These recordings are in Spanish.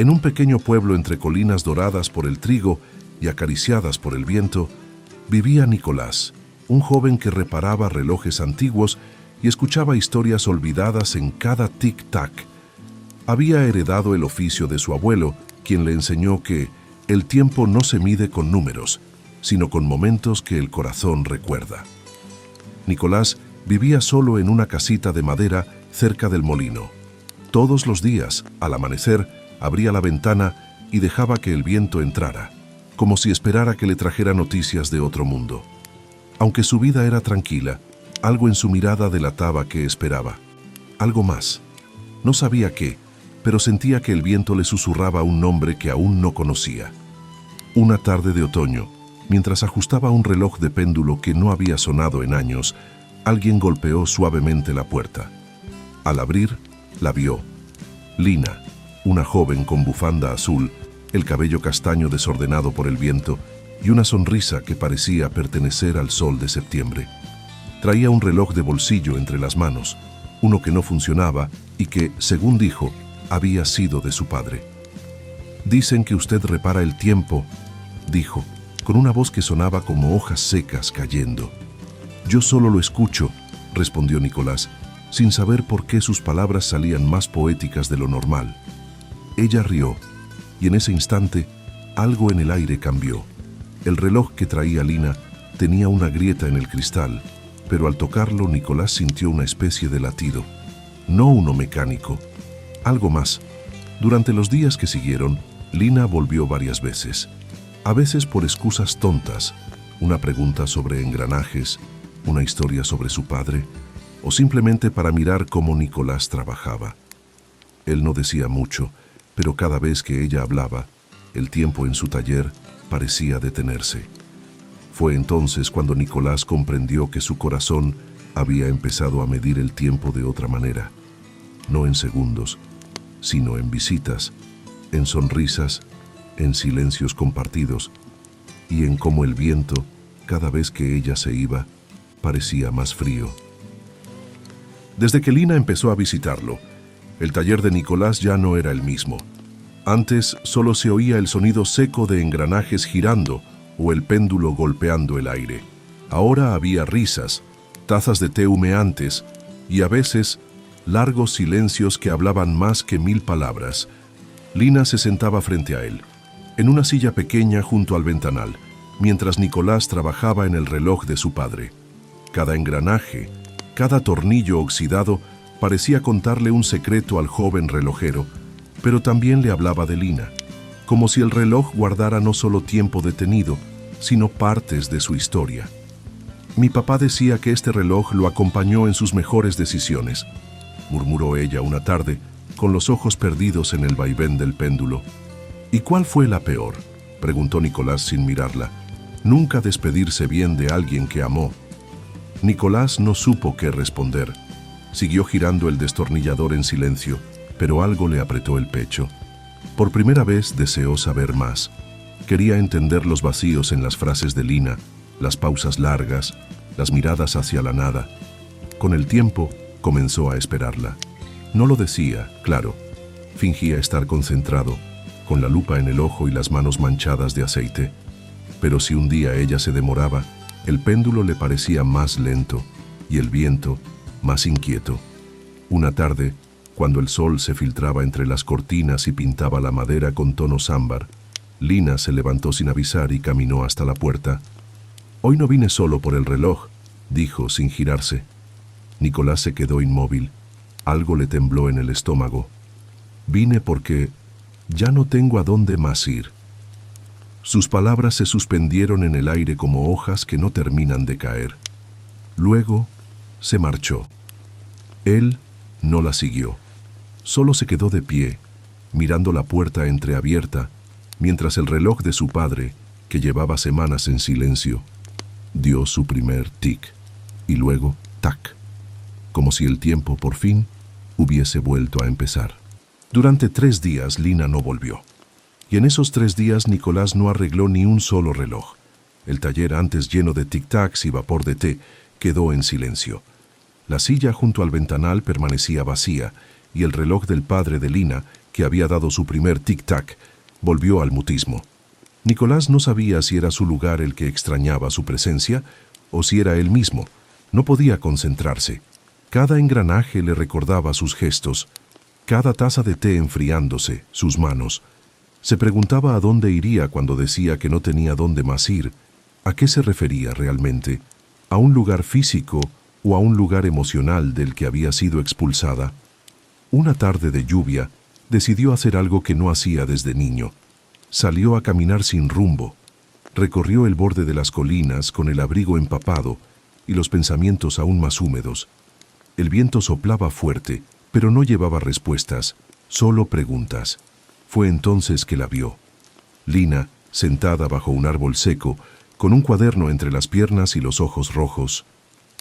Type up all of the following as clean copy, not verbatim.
En un pequeño pueblo entre colinas doradas por el trigo y acariciadas por el viento, vivía Nicolás, un joven que reparaba relojes antiguos y escuchaba historias olvidadas en cada tic-tac. Había heredado el oficio de su abuelo, quien le enseñó que el tiempo no se mide con números, sino con momentos que el corazón recuerda. Nicolás vivía solo en una casita de madera cerca del molino. Todos los días, al amanecer, abría la ventana y dejaba que el viento entrara, como si esperara que le trajera noticias de otro mundo. Aunque su vida era tranquila, algo en su mirada delataba que esperaba. Algo más. No sabía qué, pero sentía que el viento le susurraba un nombre que aún no conocía. Una tarde de otoño, mientras ajustaba un reloj de péndulo que no había sonado en años, alguien golpeó suavemente la puerta. Al abrir, la vio. Lina, una joven con bufanda azul, el cabello castaño desordenado por el viento y una sonrisa que parecía pertenecer al sol de septiembre. Traía un reloj de bolsillo entre las manos, uno que no funcionaba y que, según dijo, había sido de su padre. «Dicen que usted repara el tiempo», dijo, con una voz que sonaba como hojas secas cayendo. «Yo solo lo escucho», respondió Nicolás, sin saber por qué sus palabras salían más poéticas de lo normal. Ella rió, y en ese instante, algo en el aire cambió. El reloj que traía Lina tenía una grieta en el cristal, pero al tocarlo Nicolás sintió una especie de latido. No uno mecánico, algo más. Durante los días que siguieron, Lina volvió varias veces. A veces por excusas tontas, una pregunta sobre engranajes, una historia sobre su padre, o simplemente para mirar cómo Nicolás trabajaba. Él no decía mucho, pero cada vez que ella hablaba, el tiempo en su taller parecía detenerse. Fue entonces cuando Nicolás comprendió que su corazón había empezado a medir el tiempo de otra manera, no en segundos, sino en visitas, en sonrisas, en silencios compartidos, y en cómo el viento, cada vez que ella se iba, parecía más frío. Desde que Lina empezó a visitarlo, el taller de Nicolás ya no era el mismo. Antes solo se oía el sonido seco de engranajes girando o el péndulo golpeando el aire. Ahora había risas, tazas de té humeantes y a veces largos silencios que hablaban más que 1000 palabras. Lina se sentaba frente a él, en una silla pequeña junto al ventanal, mientras Nicolás trabajaba en el reloj de su padre. Cada engranaje, cada tornillo oxidado parecía contarle un secreto al joven relojero, pero también le hablaba de Lina, como si el reloj guardara no solo tiempo detenido, sino partes de su historia. «Mi papá decía que este reloj lo acompañó en sus mejores decisiones», murmuró ella una tarde, con los ojos perdidos en el vaivén del péndulo. «¿Y cuál fue la peor?», preguntó Nicolás sin mirarla. «Nunca despedirse bien de alguien que amó». Nicolás no supo qué responder. Siguió girando el destornillador en silencio, pero algo le apretó el pecho. Por primera vez deseó saber más. Quería entender los vacíos en las frases de Lina, las pausas largas, las miradas hacia la nada. Con el tiempo, comenzó a esperarla. No lo decía, claro. Fingía estar concentrado, con la lupa en el ojo y las manos manchadas de aceite. Pero si un día ella se demoraba, el péndulo le parecía más lento y el viento más inquieto. Una tarde, cuando el sol se filtraba entre las cortinas y pintaba la madera con tonos ámbar, Lina se levantó sin avisar y caminó hasta la puerta. «Hoy no vine solo por el reloj», dijo sin girarse. Nicolás se quedó inmóvil. Algo le tembló en el estómago. «Vine porque ya no tengo a dónde más ir». Sus palabras se suspendieron en el aire como hojas que no terminan de caer. Luego se marchó. Él no la siguió. Solo se quedó de pie, mirando la puerta entreabierta, mientras el reloj de su padre, que llevaba semanas en silencio, dio su primer tic y luego tac, como si el tiempo por fin hubiese vuelto a empezar. Durante 3 días Lina no volvió. Y en esos 3 días Nicolás no arregló ni un solo reloj. El taller, antes lleno de tic-tacs y vapor de té, quedó en silencio. La silla junto al ventanal permanecía vacía y el reloj del padre de Lina, que había dado su primer tic-tac, volvió al mutismo. Nicolás no sabía si era su lugar el que extrañaba su presencia o si era él mismo. No podía concentrarse. Cada engranaje le recordaba sus gestos, cada taza de té enfriándose, sus manos. Se preguntaba a dónde iría cuando decía que no tenía dónde más ir. ¿A qué se refería realmente? ¿A un lugar físico o a un lugar emocional del que había sido expulsada? Una tarde de lluvia, decidió hacer algo que no hacía desde niño. Salió a caminar sin rumbo. Recorrió el borde de las colinas con el abrigo empapado y los pensamientos aún más húmedos. El viento soplaba fuerte, pero no llevaba respuestas, solo preguntas. Fue entonces que la vio. Lina, sentada bajo un árbol seco, con un cuaderno entre las piernas y los ojos rojos,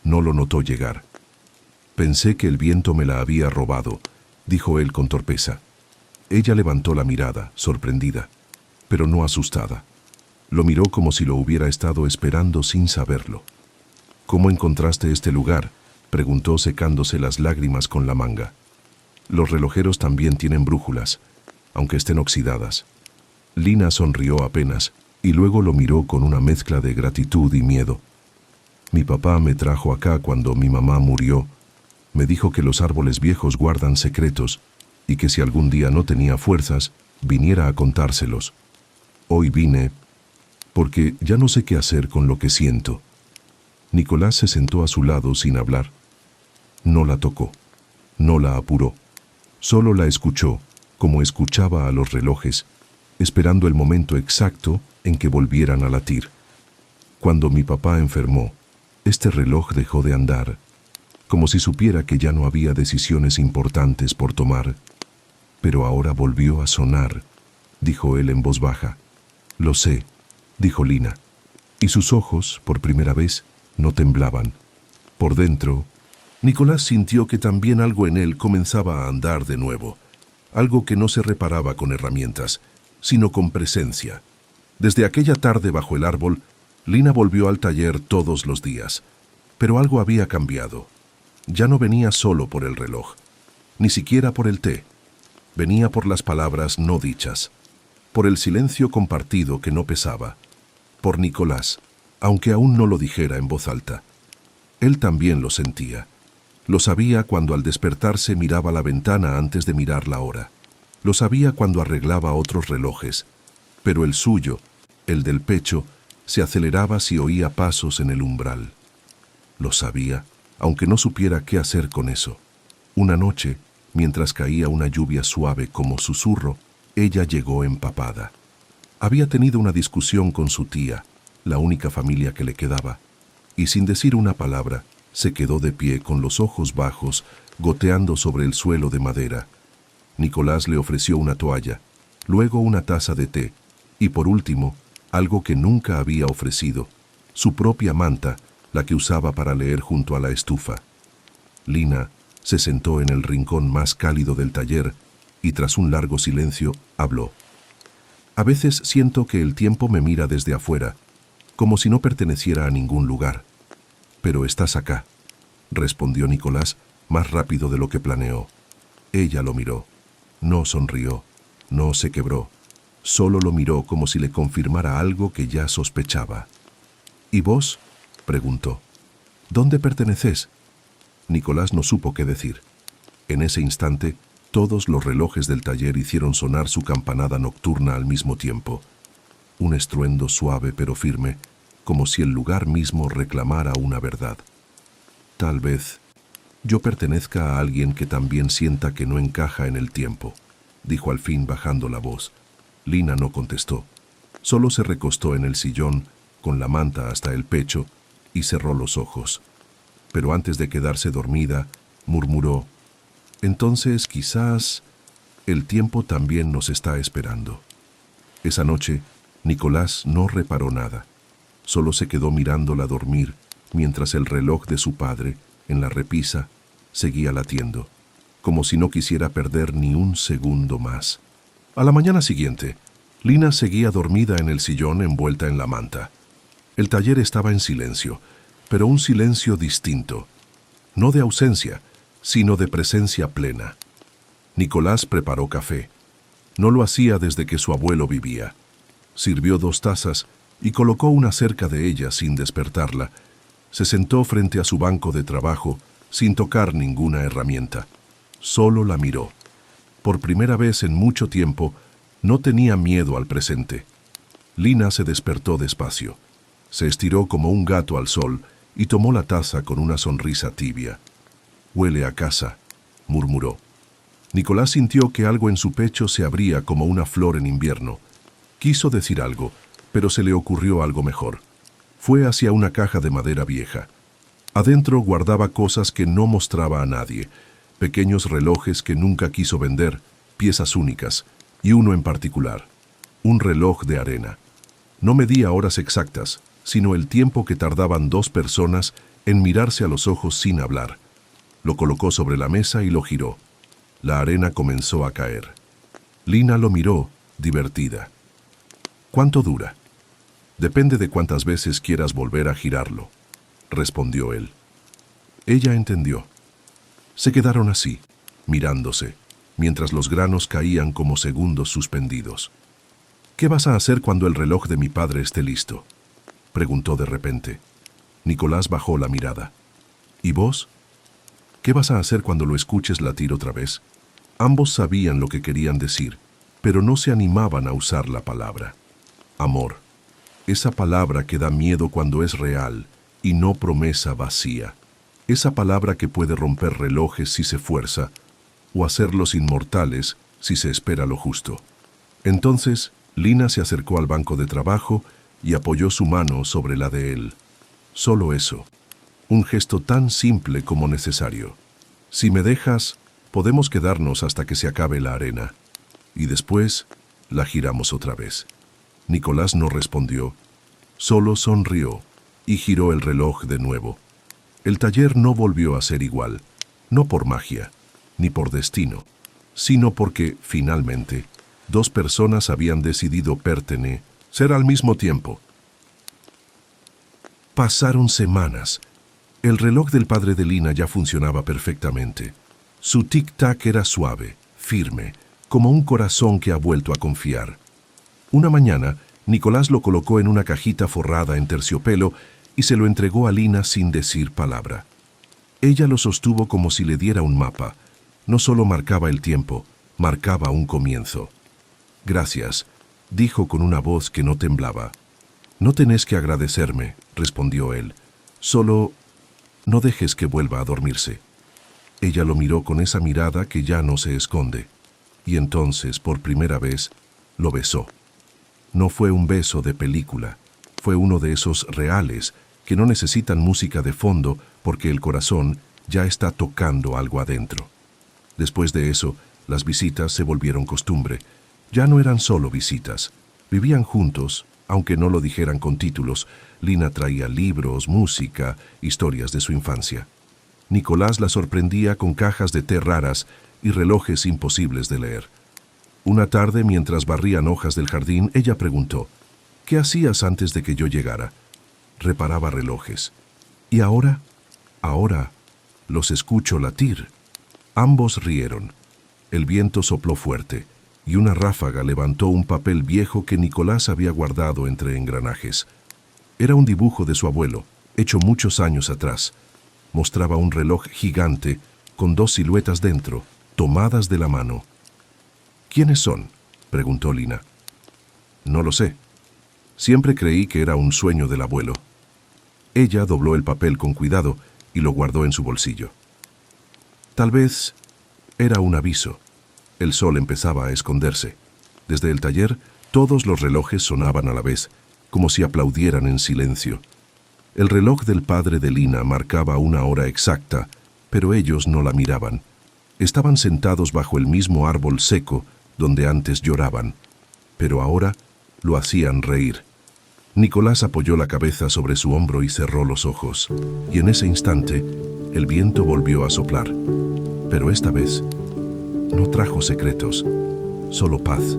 no lo notó llegar. «Pensé que el viento me la había robado», dijo él con torpeza. Ella levantó la mirada, sorprendida, pero no asustada. Lo miró como si lo hubiera estado esperando sin saberlo. «¿Cómo encontraste este lugar?», preguntó secándose las lágrimas con la manga. «Los relojeros también tienen brújulas, aunque estén oxidadas». Lina sonrió apenas y luego lo miró con una mezcla de gratitud y miedo. «Mi papá me trajo acá cuando mi mamá murió. Me dijo que los árboles viejos guardan secretos y que si algún día no tenía fuerzas, viniera a contárselos. Hoy vine porque ya no sé qué hacer con lo que siento». Nicolás se sentó a su lado sin hablar. No la tocó, no la apuró, solo la escuchó, como escuchaba a los relojes, esperando el momento exacto en que volvieran a latir. «Cuando mi papá enfermó, este reloj dejó de andar, como si supiera que ya no había decisiones importantes por tomar. Pero ahora volvió a sonar», dijo él en voz baja. «Lo sé», dijo Lina, y sus ojos, por primera vez, no temblaban. Por dentro, Nicolás sintió que también algo en él comenzaba a andar de nuevo, algo que no se reparaba con herramientas, sino con presencia. Desde aquella tarde bajo el árbol, Lina volvió al taller todos los días, pero algo había cambiado. Ya no venía solo por el reloj, ni siquiera por el té. Venía por las palabras no dichas, por el silencio compartido que no pesaba, por Nicolás, aunque aún no lo dijera en voz alta. Él también lo sentía. Lo sabía cuando al despertarse miraba la ventana antes de mirar la hora. Lo sabía cuando arreglaba otros relojes, pero el suyo, el del pecho, se aceleraba si oía pasos en el umbral. Lo sabía, aunque no supiera qué hacer con eso. Una noche, mientras caía una lluvia suave como susurro, ella llegó empapada. Había tenido una discusión con su tía, la única familia que le quedaba, y sin decir una palabra, se quedó de pie con los ojos bajos, goteando sobre el suelo de madera. Nicolás le ofreció una toalla, luego una taza de té, y por último, algo que nunca había ofrecido, su propia manta, la que usaba para leer junto a la estufa. Lina se sentó en el rincón más cálido del taller y tras un largo silencio habló. «A veces siento que el tiempo me mira desde afuera, como si no perteneciera a ningún lugar. Pero estás acá», respondió Nicolás más rápido de lo que planeó. Ella lo miró. No sonrió, no se quebró, solo lo miró como si le confirmara algo que ya sospechaba. «¿Y vos?», preguntó. «¿Dónde perteneces?». Nicolás no supo qué decir. En ese instante, todos los relojes del taller hicieron sonar su campanada nocturna al mismo tiempo. Un estruendo suave pero firme, como si el lugar mismo reclamara una verdad. «Tal vez yo pertenezca a alguien que también sienta que no encaja en el tiempo», dijo al fin bajando la voz. Lina no contestó. Solo se recostó en el sillón, con la manta hasta el pecho, y cerró los ojos. Pero antes de quedarse dormida, murmuró: «Entonces, quizás, el tiempo también nos está esperando». Esa noche, Nicolás no reparó nada. Solo se quedó mirándola dormir, mientras el reloj de su padre, en la repisa, seguía latiendo, como si no quisiera perder ni un segundo más. A la mañana siguiente, Lina seguía dormida en el sillón envuelta en la manta. El taller estaba en silencio, pero un silencio distinto, no de ausencia, sino de presencia plena. Nicolás preparó café, No lo hacía desde que su abuelo vivía. Sirvió 2 tazas y colocó una cerca de ella sin despertarla. Se sentó frente a su banco de trabajo sin tocar ninguna herramienta. Solo la miró. Por primera vez en mucho tiempo, no tenía miedo al presente. Lina se despertó despacio. Se estiró como un gato al sol y tomó la taza con una sonrisa tibia. «Huele a casa», murmuró. Nicolás sintió que algo en su pecho se abría como una flor en invierno. Quiso decir algo, pero se le ocurrió algo mejor. Fue hacia una caja de madera vieja. Adentro guardaba cosas que no mostraba a nadie, pequeños relojes que nunca quiso vender, piezas únicas, y uno en particular, un reloj de arena. No medía horas exactas, sino el tiempo que tardaban 2 personas en mirarse a los ojos sin hablar. Lo colocó sobre la mesa y lo giró. La arena comenzó a caer. Lina lo miró, divertida. «¿Cuánto dura?» «Depende de cuántas veces quieras volver a girarlo», respondió él. Ella entendió. Se quedaron así, mirándose, mientras los granos caían como segundos suspendidos. «¿Qué vas a hacer cuando el reloj de mi padre esté listo?», preguntó de repente. Nicolás bajó la mirada. «¿Y vos? ¿Qué vas a hacer cuando lo escuches latir otra vez?». Ambos sabían lo que querían decir, pero no se animaban a usar la palabra. Amor. Esa palabra que da miedo cuando es real y no promesa vacía. Esa palabra que puede romper relojes si se fuerza o hacerlos inmortales si se espera lo justo. Entonces, Lina se acercó al banco de trabajo y apoyó su mano sobre la de él. Solo eso. Un gesto tan simple como necesario. «Si me dejas, podemos quedarnos hasta que se acabe la arena». Y después la giramos otra vez. Nicolás no respondió, solo sonrió y giró el reloj de nuevo. El taller no volvió a ser igual, no por magia, ni por destino, sino porque, finalmente, 2 personas habían decidido pertenecer al mismo tiempo. Pasaron semanas. El reloj del padre de Lina ya funcionaba perfectamente. Su tic-tac era suave, firme, como un corazón que ha vuelto a confiar. Una mañana, Nicolás lo colocó en una cajita forrada en terciopelo y se lo entregó a Lina sin decir palabra. Ella lo sostuvo como si le diera un mapa. No solo marcaba el tiempo, marcaba un comienzo. «Gracias», dijo con una voz que no temblaba. «No tenés que agradecerme», respondió él. «Solo no dejes que vuelva a dormirse». Ella lo miró con esa mirada que ya no se esconde. Y entonces, por primera vez, lo besó. No fue un beso de película, fue uno de esos reales que no necesitan música de fondo porque el corazón ya está tocando algo adentro. Después de eso, las visitas se volvieron costumbre. Ya no eran solo visitas. Vivían juntos, aunque no lo dijeran con títulos. Lina traía libros, música, historias de su infancia. Nicolás la sorprendía con cajas de té raras y relojes imposibles de leer. Una tarde, mientras barrían hojas del jardín, ella preguntó, «¿Qué hacías antes de que yo llegara?». «Reparaba relojes». «¿Y ahora?». «Ahora los escucho latir». Ambos rieron. El viento sopló fuerte, y una ráfaga levantó un papel viejo que Nicolás había guardado entre engranajes. Era un dibujo de su abuelo, hecho muchos años atrás. Mostraba un reloj gigante con 2 siluetas dentro, tomadas de la mano. «¿Quiénes son?», preguntó Lina. «No lo sé. Siempre creí que era un sueño del abuelo». Ella dobló el papel con cuidado y lo guardó en su bolsillo. Tal vez era un aviso. El sol empezaba a esconderse. Desde el taller, todos los relojes sonaban a la vez, como si aplaudieran en silencio. El reloj del padre de Lina marcaba una hora exacta, pero ellos no la miraban. Estaban sentados bajo el mismo árbol seco donde antes lloraban, pero ahora lo hacían reír. Nicolás apoyó la cabeza sobre su hombro y cerró los ojos, y en ese instante el viento volvió a soplar. Pero esta vez no trajo secretos, solo paz.